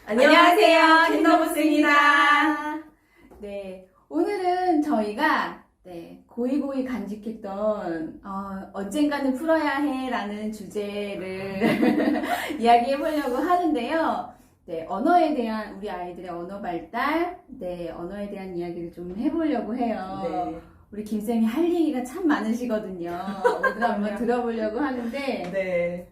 안녕하세요, 캔더부스입니다. 네, 오늘은 저희가 고이고이 간직했던 언젠가는 풀어야 해라는 주제를 이야기해 보려고 하는데요. 네, 언어에 대한 우리 아이들의 언어 발달, 언어에 대한 이야기를 좀 해보려고 해요. 네. 우리 김쌤이 할 얘기가 참 많으시거든요. 오늘 한번 들어보려고 하는데. 네.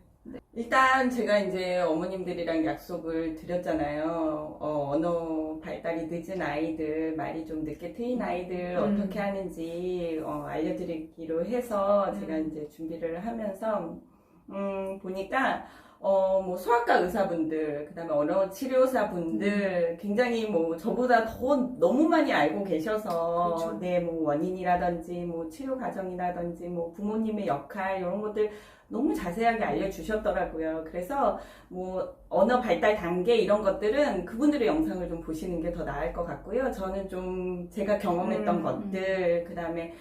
일단 제가 이제 어머님들이랑 약속을 드렸잖아요. 언어 발달이 늦은 아이들, 말이 좀 늦게 트인 아이들 어떻게 하는지 알려드리기로 해서 제가 이제 준비를 하면서 보니까 뭐 소아과 의사분들, 그다음에 언어 치료사분들 굉장히 뭐 저보다 더 너무 많이 알고 계셔서 그렇죠. 네, 뭐 원인이라든지 뭐 치료 과정이라든지 뭐 부모님의 역할 이런 것들 너무 자세하게 알려주셨더라고요. 그래서 뭐 언어 발달 단계 이런 것들은 그분들의 영상을 좀 보시는 게 더 나을 것 같고요. 저는 좀 제가 경험했던 것들, 그 다음에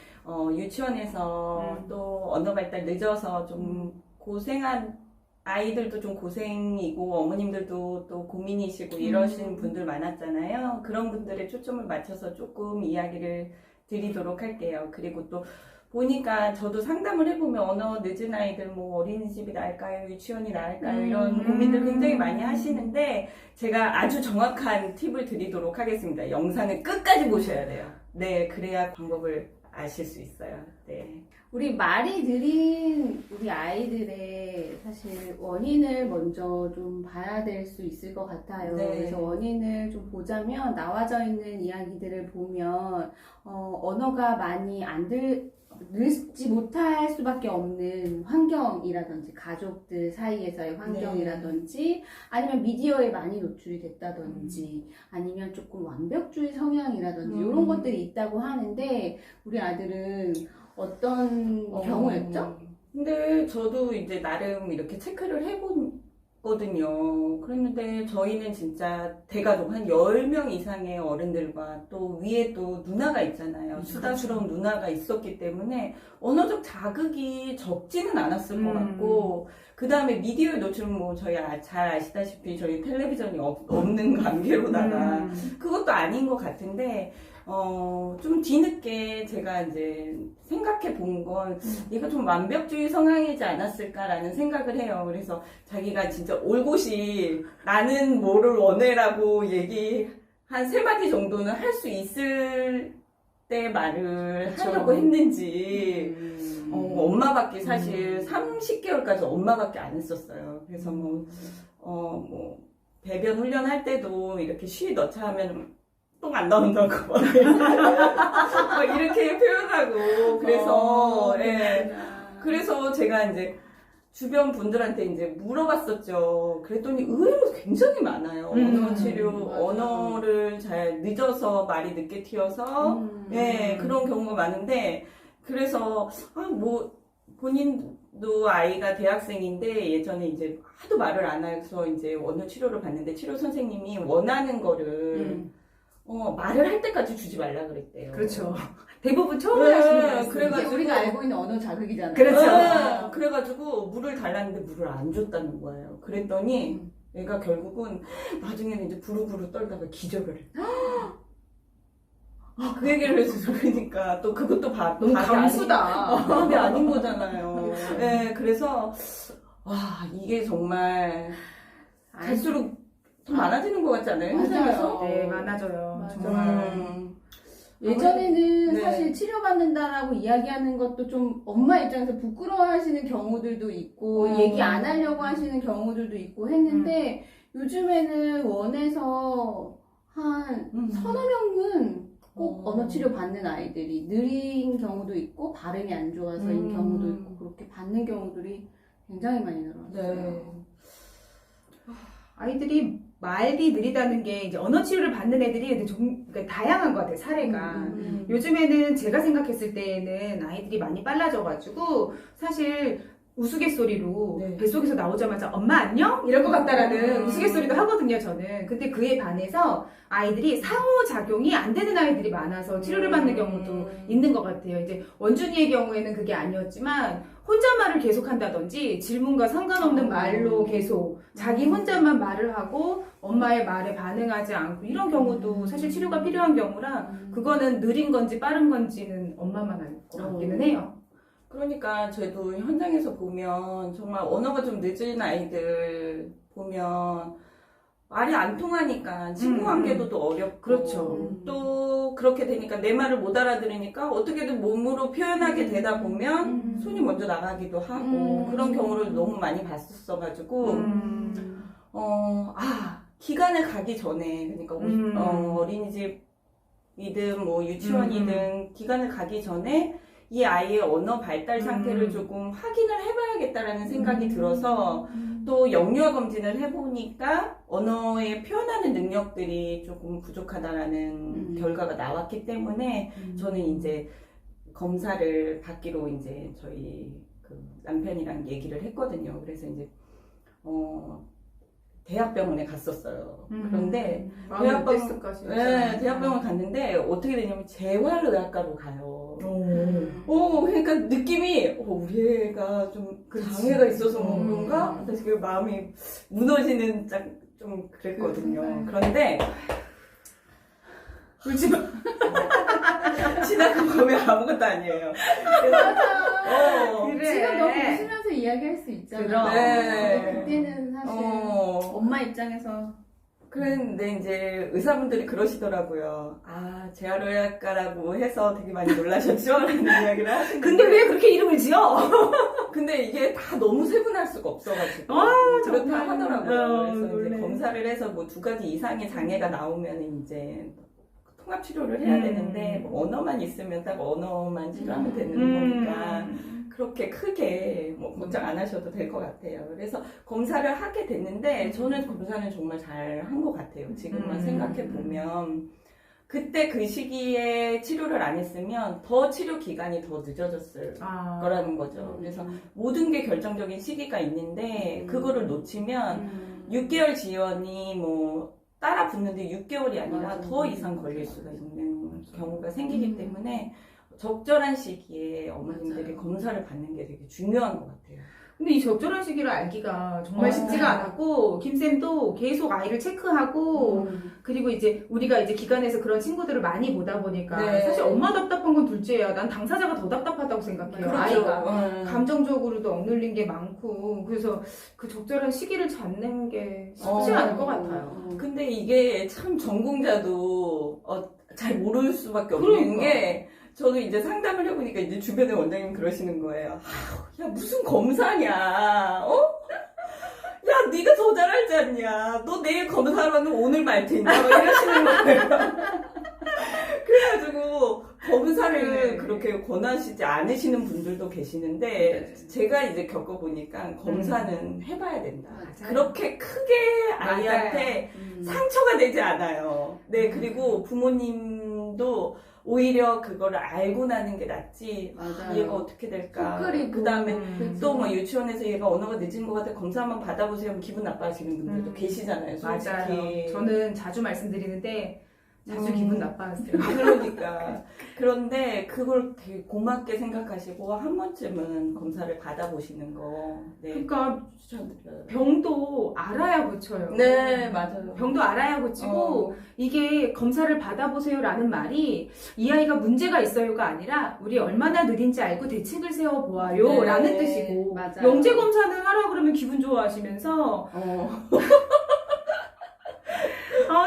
유치원에서 또 언어 발달 늦어서 좀 고생한 아이들도 좀 고생이고 어머님들도 또 고민이시고 이러신 분들 많았잖아요. 그런 분들의 초점을 맞춰서 조금 이야기를 드리도록 할게요. 그리고 또 보니까 저도 상담을 해보면 언어 늦은 아이들 뭐 어린이집이 나을까요? 유치원이 나을까요? 이런 고민들 굉장히 많이 하시는데 제가 아주 정확한 팁을 드리도록 하겠습니다. 영상을 끝까지 보셔야 돼요. 네, 그래야 방법을 아실 수 있어요. 네. 우리 말이 느린 우리 아이들의 사실 원인을 먼저 좀 봐야 될 수 있을 것 같아요. 네. 그래서 원인을 좀 보자면 나와져 있는 이야기들을 보면 언어가 많이 늘지 못할 수밖에 없는 환경이라든지 가족들 사이에서의 환경이라든지 아니면 미디어에 많이 노출이 됐다든지 아니면 조금 완벽주의 성향이라든지 이런 것들이 있다고 하는데 우리 아들은 어떤 경우였죠? 근데 저도 이제 나름 이렇게 체크를 해보거든요. 그랬는데 저희는 진짜 대가족 한 10명 이상의 어른들과 또 위에 또 누나가 있잖아요. 수다스러운 누나가 있었기 때문에 언어적 자극이 적지는 않았을 것 같고 그 다음에 미디어에 노출은 뭐 저희 잘 아시다시피 저희 텔레비전이 없는 관계로다가 그것도 아닌 것 같은데 좀 뒤늦게 제가 이제 생각해 본 건 얘가 좀 완벽주의 성향이지 않았을까라는 생각을 해요. 그래서 자기가 진짜 올곧이 나는 뭐를 원해라고 얘기 한 3마디 정도는 할 수 있을 때 말을 그쵸. 하려고 했는지 엄마밖에 사실 30개월까지 엄마밖에 안 했었어요. 그래서 뭐 배변 훈련할 때도 이렇게 쉬 넣자 하면 똥 안 나온다고 막 이렇게 표현하고 그래서 그래서 제가 이제 주변 분들한테 이제 물어봤었죠. 그랬더니 의외로 굉장히 많아요. 언어 치료, 언어를 잘 늦어서 말이 늦게 튀어서 그런 경우가 많은데 그래서 뭐 본인도 아이가 대학생인데 예전에 이제 하도 말을 안 해서 이제 언어 치료를 받는데 치료 선생님이 원하는 거를 말을 할 때까지 주지 말라 그랬대요. 그렇죠. 대부분 처음 하시는 말씀. 그래가지고 우리가 알고 있는 언어 자극이잖아요. 그렇죠. 그래가지고 물을 달랐는데 물을 안 줬다는 거예요. 그랬더니 얘가 결국은 나중에는 이제 부르부르 떨다가 기절을 해. 그 얘기를 해서 그러니까 또 그것도 너무 감수다. 답이 아닌 거잖아요. 네, 그래서 와 이게 정말 갈수록 더 많아지는 것 같지 않아요? 현장에서? 네, 많아져요. 맞아. 정말. 예전에는 네. 사실 치료받는다라고 이야기하는 것도 좀 엄마 입장에서 부끄러워하시는 경우들도 있고 얘기 안 하려고 하시는 경우들도 있고 했는데 요즘에는 원에서 한 서너 명은 꼭 언어 치료 받는 아이들이 느린 경우도 있고 발음이 안 좋아서인 경우도 있고 그렇게 받는 경우들이 굉장히 많이 늘어났어요. 네. 아이들이 말이 느리다는 게 이제 언어 치료를 받는 애들이 좀 그러니까 다양한 것 같아요, 사례가. 요즘에는 제가 생각했을 때에는 아이들이 많이 빨라져가지고 사실 우스갯소리로 네. 뱃속에서 나오자마자 엄마 안녕? 이럴 것 같다라는 우스갯소리도 하거든요, 저는. 근데 그에 반해서 아이들이 상호작용이 안 되는 아이들이 많아서 치료를 받는 경우도 있는 것 같아요. 이제 원준이의 경우에는 그게 아니었지만 혼잣말을 계속한다든지 질문과 상관없는 말로 계속 자기 혼자만 말을 하고 엄마의 말에 반응하지 않고 이런 경우도 사실 치료가 필요한 경우라 그거는 느린 건지 빠른 건지는 엄마만 알 것 같기는 해요. 그러니까 저희도 현장에서 보면 정말 언어가 좀 늦은 아이들 보면 말이 안 통하니까 친구 관계도 또 어렵고 그렇죠. 또 그렇게 되니까 내 말을 못 알아들으니까 어떻게든 몸으로 표현하게 되다 보면 손이 먼저 나가기도 하고 그런 경우를 너무 많이 봤었어가지고 기간을 가기 전에 그러니까 어린이집이든 뭐 유치원이든 기간을 가기 전에 이 아이의 언어 발달 상태를 조금 확인을 해봐야겠다라는 생각이 들어서 또 영유아 검진을 해보니까 언어에 표현하는 능력들이 조금 부족하다라는 결과가 나왔기 때문에 저는 이제 검사를 받기로 이제 저희 그 남편이랑 얘기를 했거든요. 그래서 이제 대학병원에 갔었어요. 그런데 대학병원 갔는데 어떻게 되냐면 재활의학과로 가요. 그러니까 느낌이 우리 애가 좀 장애가 있어서 뭐 그런가? 사실 그 마음이 무너지는 좀 그랬거든요. 그런데 울지 마. 지나고 보면 아무것도 아니에요. 그래. 지금 너무 웃으면서 이야기할 수 있잖아. 네. 그때는 사실 엄마 입장에서 그런데 이제 의사분들이 그러시더라고요. 재활의학과라고 해서 되게 많이 놀라셨죠? 라는 이야기를 하시는데. 근데 왜 그렇게 이름을 지어? 근데 이게 다 너무 세분할 수가 없어가지고. 그렇다 하더라고요. 그래서 이제 검사를 해서 뭐 2가지 이상의 장애가 나오면 이제 통합 치료를 해야 되는데, 뭐 언어만 있으면 딱 언어만 치료하면 되는 거니까. 그렇게 크게 뭐 걱정 안 하셔도 될 것 같아요. 그래서 검사를 하게 됐는데 저는 검사는 정말 잘 한 것 같아요. 지금만 생각해 보면 그때 그 시기에 치료를 안 했으면 더 치료 기간이 더 늦어졌을 거라는 거죠. 그래서 모든 게 결정적인 시기가 있는데 그거를 놓치면 6개월 지연이 뭐 따라 붙는데 6개월이 아니라 더 이상 걸릴 수가 있는 경우가 생기기 때문에 적절한 시기에 어머님들이 검사를 받는 게 되게 중요한 것 같아요. 근데 이 적절한 시기를 알기가 정말 쉽지가 않았고, 김쌤도 계속 아이를 체크하고, 그리고 이제 우리가 이제 기관에서 그런 친구들을 많이 보다 보니까, 사실 엄마 답답한 건 둘째야. 난 당사자가 더 답답하다고 생각해요. 그렇죠. 아이가. 감정적으로도 억눌린 게 많고, 그래서 그 적절한 시기를 찾는 게 쉽지 않을 것 같아요. 근데 이게 참 전공자도 잘 모를 수밖에 없는 게, 저도 이제 상담을 해보니까 이제 주변에 원장님 그러시는 거예요. 야, 무슨 검사냐, 야, 네가 더 잘 알지 않냐. 너 내일 검사하면 오늘 말 테냐. 이러시는 거예요. 그래가지고, 검사를 그렇게 권하시지 않으시는 분들도 계시는데, 제가 이제 겪어보니까 검사는 해봐야 된다. 그렇게 크게 아이한테 상처가 되지 않아요. 네, 그리고 부모님도 오히려 그거를 알고 나는 게 낫지. 얘가 어떻게 될까. 그 다음에 또 뭐 유치원에서 얘가 언어가 늦은 것 같아. 검사 한번 받아보세요. 하면 기분 나빠하시는 분들도 계시잖아요. 솔직히. 맞아요. 저는 자주 말씀드리는데 자주 기분 나빠하세요. 그러니까. 그런데 그걸 되게 고맙게 생각하시고 한 번쯤은 검사를 받아보시는 거. 네. 그러니까 추천드려요. 병도 알아야 고쳐요. 네, 맞아요. 병도 알아야 고치고 이게 검사를 받아보세요라는 말이 이 아이가 문제가 있어요가 아니라 우리 얼마나 느린지 알고 대책을 세워보아요 라는 뜻이고 맞아요. 영재 검사는 하라 그러면 기분 좋아하시면서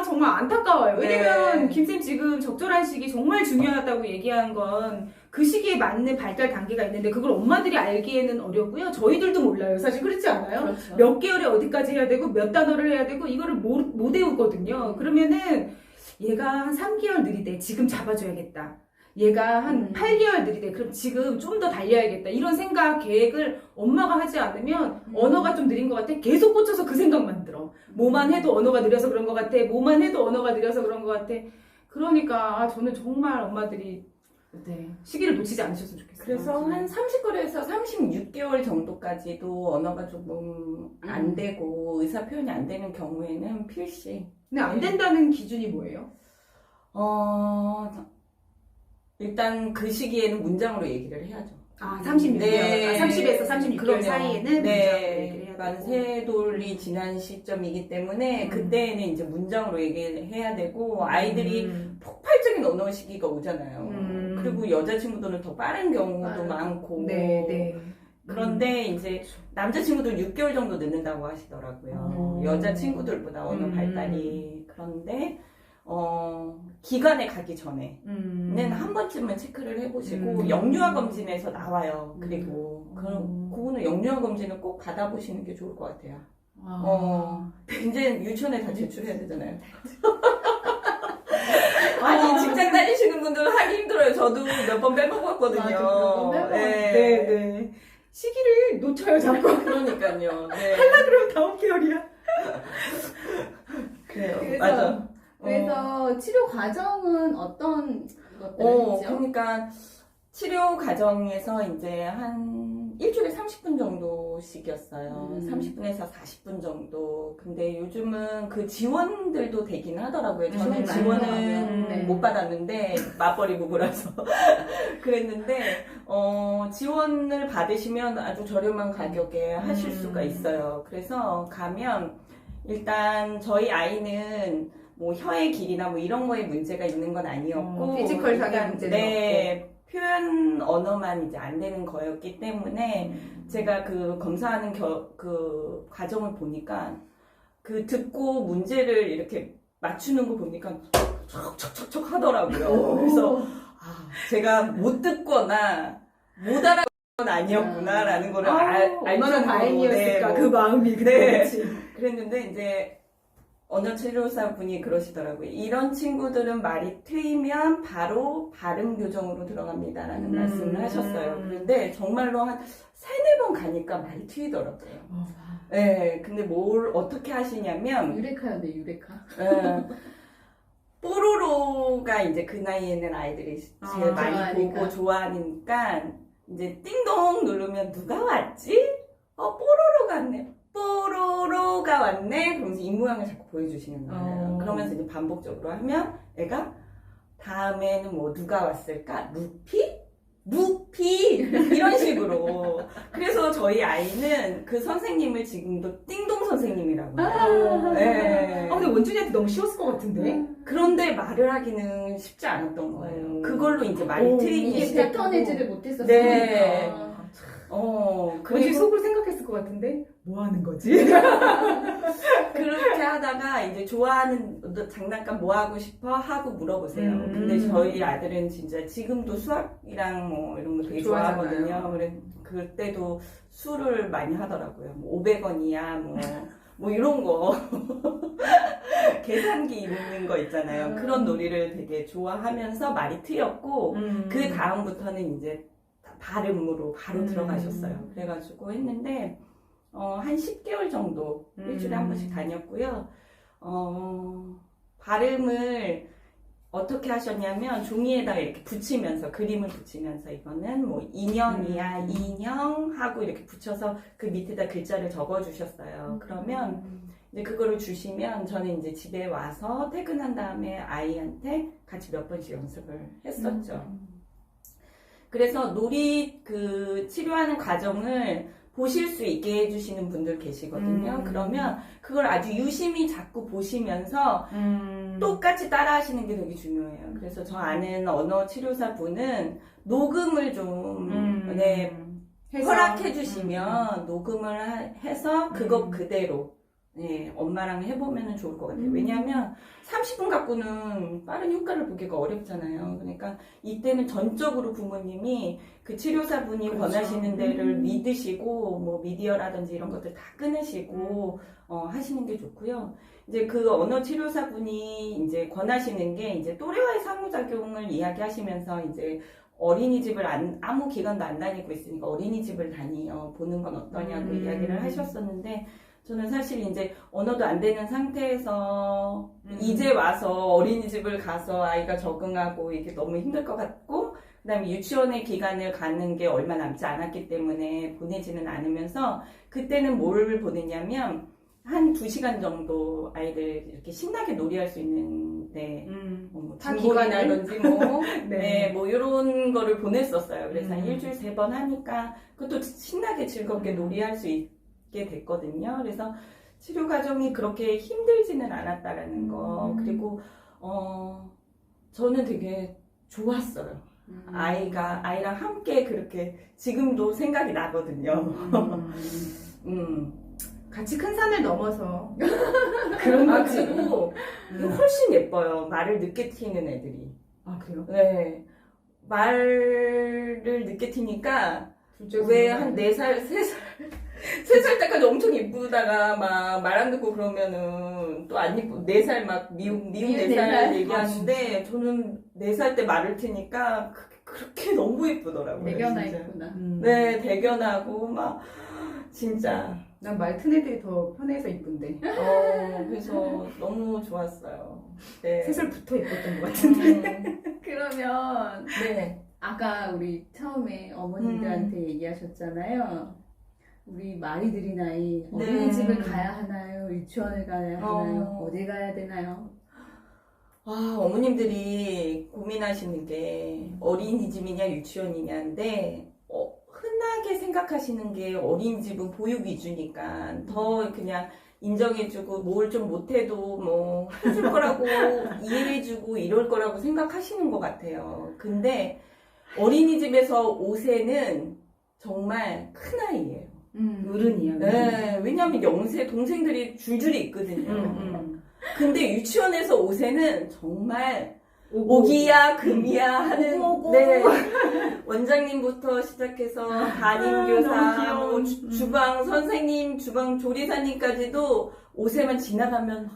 정말 안타까워요. 왜냐면 김쌤 지금 적절한 시기 정말 중요하다고 얘기한 건 그 시기에 맞는 발달 단계가 있는데 그걸 엄마들이 알기에는 어렵고요. 저희들도 몰라요. 사실 그렇지 않아요? 그렇죠. 몇 개월에 어디까지 해야 되고 몇 단어를 해야 되고 이거를 못 외우거든요. 그러면은 얘가 한 3개월 느리대. 지금 잡아줘야겠다. 얘가 한 8개월 느리대. 그럼 지금 좀 더 달려야겠다. 이런 생각, 계획을 엄마가 하지 않으면 언어가 좀 느린 것 같아. 계속 꽂혀서 그 생각만 들어. 뭐만 해도 언어가 느려서 그런 것 같아. 뭐만 해도 언어가 느려서 그런 것 같아. 그러니까 저는 정말 엄마들이 시기를 놓치지 않으셨으면 좋겠어요. 그래서 한 30개월에서 36개월 정도까지도 언어가 조금 안 되고 의사 표현이 안 되는 경우에는 필시. 근데 안 된다는 기준이 뭐예요? 일단 그 시기에는 문장으로 얘기를 해야죠. 아, 36개월. 네. 30에서 36개월 그럼요. 사이에는 문정으로 네. 얘기를 해야 되고. 만세돌이 지난 시점이기 때문에 그때는 이제 문장으로 얘기를 해야 되고 아이들이 폭발적인 언어 시기가 오잖아요. 그리고 여자친구들은 더 빠른 경우도 많고. 네, 네. 그런데 이제 남자친구들 6개월 정도 늦는다고 하시더라고요. 여자친구들보다 언어 발달이. 그런데 기관에 가기 전에는 한 번쯤은 체크를 해보시고 영유아 검진에서 나와요. 그리고 그거는 영유아 검진을 꼭 받아보시는 게 좋을 것 같아요. 이제 유치원에 다 제출해야 되잖아요. 아니 직장 다니시는 분들은 하기 힘들어요. 저도 몇 번 빼먹었거든요. 네, 네. 시기를 놓쳐요, 자꾸. 그러니까요. 네. 하려 그러면 다음 계열이야. 그래요. 그래서- 맞아. 그래서 치료 과정은 어떤 것들을 했죠? 그러니까 치료 과정에서 이제 한 일주일에 30분 정도씩이었어요. 30분에서 40분 정도. 근데 요즘은 그 지원들도 되긴 하더라고요. 저는 지원은 네. 못 받았는데 맞벌이 부부라서 그랬는데 지원을 받으시면 아주 저렴한 가격에 하실 수가 있어요. 그래서 가면 일단 저희 아이는 뭐 혀의 길이나 뭐 이런 거에 문제가 있는 건 아니었고 피지컬상의 문제는 네, 표현 언어만 이제 안 되는 거였기 때문에 제가 그 검사하는 그 과정을 보니까 그 듣고 문제를 이렇게 맞추는 거 보니까 척척척척 하더라고요. 그래서 제가 못 듣거나 못 알아듣는 건 아니었구나라는 거를 알 얼마나 정도로, 다행이었을까, 네, 그 마음이. 네. 그치. 그랬는데 이제 언어 치료사 분이 그러시더라고요. 이런 친구들은 말이 트이면 바로 발음 교정으로 들어갑니다라는 말씀을 하셨어요. 그런데 정말로 한 3-4번 가니까 말이 트이더라고요. 네, 근데 뭘 어떻게 하시냐면 유레카였네, 유레카. 뽀로로가 이제 그 나이에는 아이들이 제일 많이 좋아하니까. 보고 좋아하니까 이제 띵동 누르면 누가 왔지? 뽀로로가 왔네. 뽀로로가 왔네. 그러면서 입 모양을 자꾸 보여주시는 거예요. 그러면서 이제 반복적으로 하면 애가 다음에는 뭐 누가 왔을까? 루피? 루피 이런 식으로. 그래서 저희 아이는 그 선생님을 지금도 띵동 선생님이라고 해요. 네. 근데 원준이한테 너무 쉬웠을 것 같은데? 그런데 말을 하기는 쉽지 않았던 거예요. 그걸로 이제 말이 트이기 이게 시작하고. 패턴해지를 못했었으니까. 네. 원준 그리고 속으로 생각했을 것 같은데? 뭐 하는 거지? 그렇게 하다가 이제 좋아하는 너 장난감 뭐 하고 싶어? 하고 물어보세요. 근데 저희 아들은 진짜 지금도 수학이랑 뭐 이런 거 되게 좋아하잖아요. 좋아하거든요. 그래 그때도 수를 많이 하더라고요. 뭐 500원이야 뭐 이런 거 계산기 있는 거 있잖아요. 그런 놀이를 되게 좋아하면서 말이 트였고 그 다음부터는 이제 발음으로 바로 들어가셨어요. 그래가지고 했는데 한 10개월 정도 일주일에 한 번씩 다녔고요. 발음을 어떻게 하셨냐면 종이에다가 이렇게 붙이면서 그림을 붙이면서 이거는 뭐 인형이야 인형 하고 이렇게 붙여서 그 밑에다 글자를 적어 주셨어요. 그러면 이제 그거를 주시면 저는 이제 집에 와서 퇴근한 다음에 아이한테 같이 몇 번씩 연습을 했었죠. 그래서 놀이 그 치료하는 과정을 보실 수 있게 해주시는 분들 계시거든요. 그러면 그걸 아주 유심히 자꾸 보시면서 똑같이 따라 하시는 게 되게 중요해요. 그래서 저 아는 언어 치료사 분은 녹음을 좀 허락해 주시면 녹음을 해서 그거 그대로 엄마랑 해보면 좋을 것 같아요. 왜냐하면 30분 갖고는 빠른 효과를 보기가 어렵잖아요. 그러니까 이때는 전적으로 부모님이 그 치료사분이 권하시는 데를 믿으시고 뭐 미디어라든지 이런 것들 다 끊으시고 하시는 게 좋고요. 이제 그 언어 치료사분이 이제 권하시는 게 이제 또래와의 상호작용을 이야기하시면서 이제 어린이집을 아무 기간도 안 다니고 있으니까 어린이집을 보는 건 어떠냐고 이야기를 하셨었는데 저는 사실 이제 언어도 안 되는 상태에서 이제 와서 어린이집을 가서 아이가 적응하고 이게 너무 힘들 것 같고 그다음에 유치원의 기간을 가는 게 얼마 남지 않았기 때문에 보내지는 않으면서 그때는 뭘 보냈냐면 한 2시간 정도 아이들 이렇게 신나게 놀이할 수 있는 네. 뭐 타 진골이라든지 뭐, 네. 네, 뭐 이런 거를 보냈었어요. 그래서 한 음. 일주일 3번 하니까 그것도 신나게 즐겁게 놀이할 수 있게 됐거든요. 그래서 치료 과정이 그렇게 힘들지는 않았다라는 거. 그리고 저는 되게 좋았어요. 아이랑 함께 그렇게 지금도 생각이 나거든요. 같이 큰 산을 넘어서 그런 거 치고 훨씬 예뻐요. 말을 늦게 트이는 애들이. 아 그래요? 네. 말을 늦게 트니까 왜 한 4살, 3살 때까지 엄청 이쁘다가 막 말 안 듣고 그러면은 또 안 이쁘, 4살 막 미운 4살 얘기하는데 저는 4살 때 말을 트니까 그렇게 너무 이쁘더라고요. 대견아 진짜. 있구나. 네, 대견하고 막 진짜. 난 말 튼 애들이 더 편해서 이쁜데 그래서 너무 좋았어요. 네. 3살부터 예뻤던 것 같은데 그러면 네. 아까 우리 처음에 어머님들한테 얘기하셨잖아요. 우리 말이 느린 아이 어린이집을 가야 하나요? 유치원을 가야 하나요? 어디 가야 되나요? 어머님들이 고민하시는 게 어린이집이냐 유치원이냐인데 흔하게 생각하시는 게 어린이집은 보육 위주니까 더 그냥 인정해주고 뭘 좀 못해도 뭐 해줄 거라고 이해해주고 이럴 거라고 생각하시는 것 같아요. 근데 어린이집에서 5세는 정말 큰 아이예요. 어른이야. 네, 왜냐하면 영세 동생들이 줄줄이 있거든요. 근데 유치원에서 5세는 정말 오기야 금이야 하는 네, 원장님부터 시작해서 담임교사, 뭐 주방 선생님, 주방 조리사님까지도 5세만 지나가면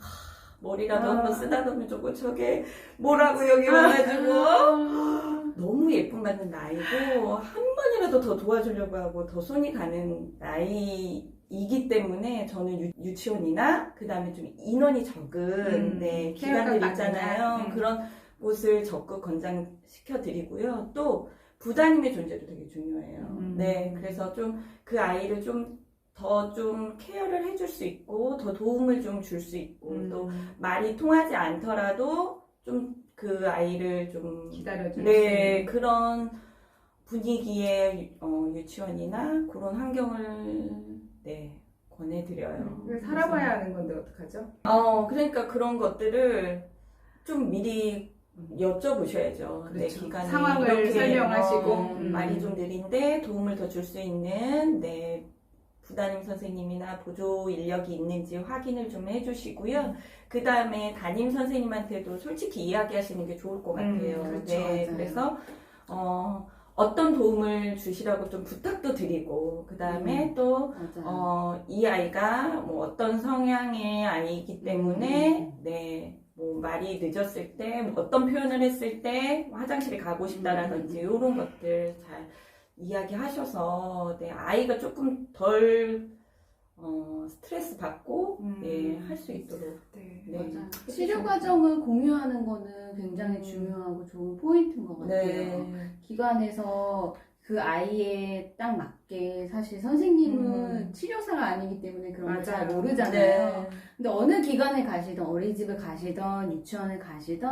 머리라도 한번 쓰다듬어 주고 저게 뭐라고 여기 와가지고 너무 예쁨 받는 나이고 한 번이라도 더 도와주려고 하고 더 손이 가는 나이이기 때문에 저는 유치원이나 그 다음에 좀 인원이 적은 네, 기관들 있잖아요. 그런 곳을 적극 권장시켜 드리고요. 또 부담님의 존재도 되게 중요해요. 네, 그래서 좀 그 아이를 좀 더 좀 케어를 해줄 수 있고 더 도움을 좀 줄 수 있고 또 말이 통하지 않더라도 좀 그 아이를 좀 기다려줄 네, 그런 분위기의 유치원이나 그런 환경을 네, 권해드려요. 살아봐야 하는 건데 어떡하죠? 그러니까 그런 것들을 좀 미리 여쭤보셔야죠. 네, 그렇죠. 기간에 상황을 이렇게, 설명하시고 말이 좀 느린데 도움을 더 줄 수 있는 네, 부담임 선생님이나 보조 인력이 있는지 확인을 좀 해주시고요. 그 다음에 담임 선생님한테도 솔직히 이야기하시는 게 좋을 것 같아요. 그렇죠, 네, 맞아요. 그래서 어떤 도움을 주시라고 좀 부탁도 드리고 그 다음에 또 이 아이가 뭐 어떤 성향의 아이이기 때문에 네. 뭐 말이 늦었을 때, 뭐 어떤 표현을 했을 때 화장실에 가고 싶다라든지 이런 것들 잘 이야기하셔서 네, 아이가 조금 덜 스트레스 받고 네, 할 수 있도록 네. 네. 맞아요. 치료 과정을 공유하는 거는 굉장히 중요하고 좋은 포인트인 것 같아요. 네. 기관에서 그 아이에 딱 맞게 사실 선생님은 치료사가 아니기 때문에 그런 걸 잘 맞아요. 모르잖아요. 네. 근데 어느 기관에 가시든 어린이집을 가시든 유치원을 가시든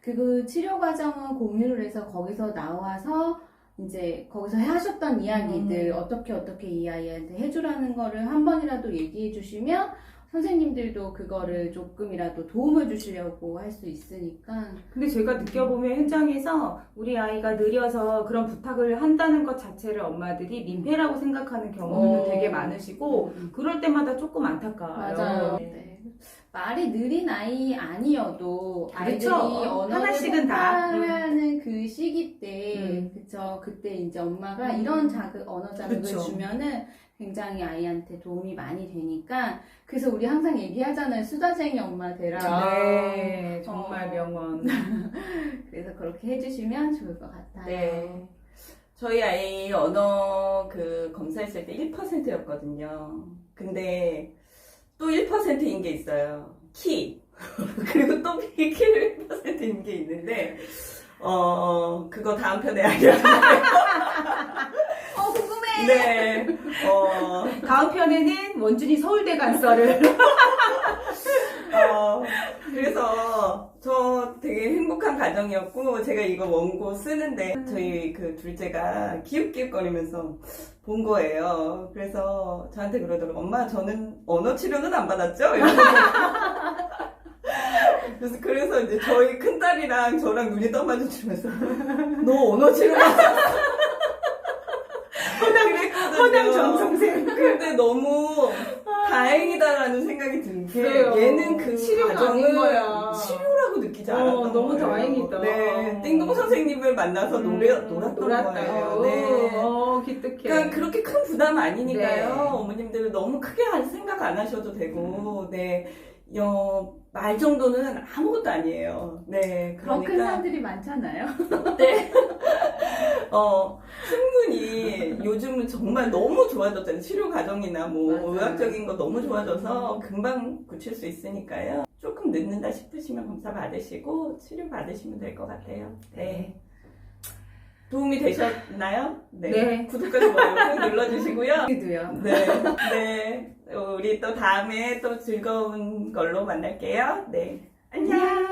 그 치료 과정을 공유를 해서 거기서 나와서 이제 거기서 하셨던 이야기들 어떻게 이 아이한테 해주라는 거를 한 번이라도 얘기해 주시면 선생님들도 그거를 조금이라도 도움을 주시려고 할 수 있으니까. 근데 제가 느껴보면 현장에서 우리 아이가 느려서 그런 부탁을 한다는 것 자체를 엄마들이 민폐라고 생각하는 경우도 되게 많으시고 그럴 때마다 조금 안타까워요. 맞아요. 네. 말이 느린 아이 아니어도 그렇죠. 아이들이 언어를 하나씩은 다. 폭발하는 그 시기 때, 그쵸. 그때 이제 엄마가 이런 언어 자극을 그렇죠. 주면은 굉장히 아이한테 도움이 많이 되니까. 그래서 우리 항상 얘기하잖아요. 수다쟁이 엄마 되라. 네, 정말 명언. 그래서 그렇게 해주시면 좋을 것 같아요. 네. 저희 아이 언어 그 검사했을 때 1%였거든요. 근데 또 1%인 게 있어요. 키. 그리고 또 키를 1%인 게 있는데, 그거 다음 편에 알려드릴게요. 궁금해! 네. 다음 편에는 원준이 서울대 간설을 그래서 저 되게 행복한 가정이었고, 제가 이거 원고 쓰는데, 저희 그 둘째가 기웃기웃거리면서 본 거예요. 그래서 저한테 그러더라고요. 엄마, 저는 언어 치료는 안 받았죠? 이러면서. 그래서 이제 저희 큰딸이랑 저랑 눈이 떠마주치면서, 너 언어 치료 받았어? 허당 전성생. 근데 너무 다행이다라는 생각이 든 게, 그래요. 얘는 그 치료가 과정을 아닌 거야. 치료라고 느끼지 않았던 너무 거예요. 다행이다. 네, 띵동 선생님을 만나서 놀았던 거예요. 네. 기특해. 그러니까 그렇게 큰 부담 아니니까요. 네. 어머님들 너무 크게 생각 안 하셔도 되고, 네. 말 정도는 아무것도 아니에요. 네. 더 큰 그러니까. 사람들이 많잖아요. 네. 충분히 요즘은 정말 너무 좋아졌잖아요. 치료 과정이나 뭐 맞아요. 의학적인 거 너무 좋아져서 금방 고칠 수 있으니까요. 조금 늦는다 싶으시면 검사 받으시고 치료 받으시면 될 것 같아요. 네. 도움이 되셨나요? 네. 구독과 좋아요 꼭 눌러주시고요. 우리도요. 네. 네. 우리 또 다음에 또 즐거운 걸로 만날게요. 네. 안녕.